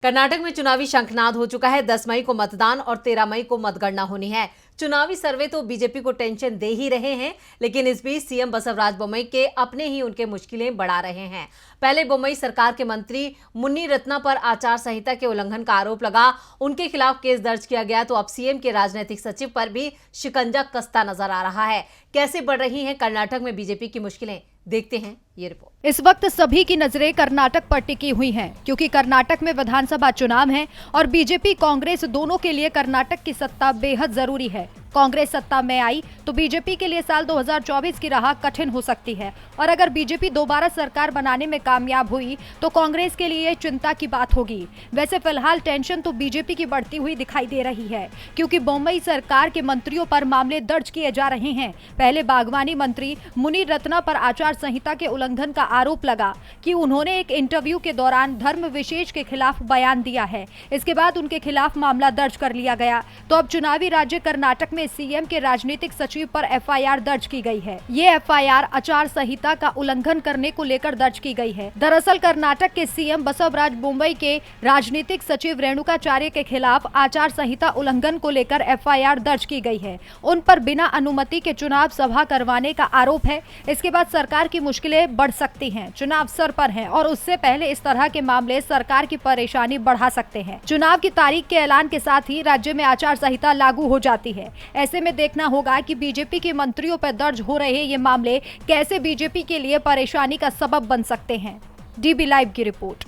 कर्नाटक में चुनावी शंखनाद हो चुका है। 10 मई को मतदान और 13 मई को मतगणना होनी है। चुनावी सर्वे तो बीजेपी को टेंशन दे ही रहे हैं, लेकिन इस बीच सीएम बसवराज बोम्मई के अपने ही उनके मुश्किलें बढ़ा रहे हैं। पहले बोम्मई सरकार के मंत्री मुन्नी रत्ना पर आचार संहिता के उल्लंघन का आरोप लगा, उनके खिलाफ केस दर्ज किया गया। तो अब सीएम के राजनीतिक सचिव पर भी शिकंजा कसता नजर आ रहा है। कैसे बढ़ रही हैं कर्नाटक में बीजेपी की मुश्किलें, देखते हैं ये रिपोर्ट। इस वक्त सभी की नजरें कर्नाटक पर टिकी हुई हैं, क्योंकि कर्नाटक में विधानसभा चुनाव है और बीजेपी कांग्रेस दोनों के लिए कर्नाटक की सत्ता बेहद जरूरी है। कांग्रेस सत्ता में आई तो बीजेपी के लिए साल 2024 की राह कठिन हो सकती है, और अगर बीजेपी दोबारा सरकार बनाने में कामयाब हुई तो कांग्रेस के लिए चिंता की बात होगी। वैसे फिलहाल टेंशन तो बीजेपी की बढ़ती हुई दिखाई दे रही है, क्योंकि बोम्मई सरकार के मंत्रियों पर मामले दर्ज किए जा रहे हैं। पहले बागवानी मंत्री मुनी रत्ना पर आचार संहिता के उल्लंघन का आरोप लगा कि उन्होंने एक इंटरव्यू के दौरान धर्म विशेष के खिलाफ बयान दिया है। इसके बाद उनके खिलाफ मामला दर्ज कर लिया गया। तो अब चुनावी राज्य कर्नाटक में सीएम के राजनीतिक सचिव पर एफआईआर दर्ज की गई है। ये एफआईआर आचार संहिता का उल्लंघन करने को लेकर दर्ज की गई है। दरअसल कर्नाटक के सीएम बसवराज बोम्मई के राजनीतिक सचिव रेणुकाचार्य के खिलाफ आचार संहिता उल्लंघन को लेकर एफआईआर दर्ज की गई है। उन पर बिना अनुमति के चुनाव सभा करवाने का आरोप है। इसके बाद सरकार की मुश्किलें बढ़ सकती हैं। चुनाव सर पर हैं और उससे पहले इस तरह के मामले सरकार की परेशानी बढ़ा सकते हैं। चुनाव की तारीख के ऐलान के साथ ही राज्य में आचार संहिता लागू हो जाती है। ऐसे में देखना होगा कि बीजेपी के मंत्रियों पर दर्ज हो रहे ये मामले कैसे बीजेपी के लिए परेशानी का सबब बन सकते हैं। डीबी लाइव की रिपोर्ट।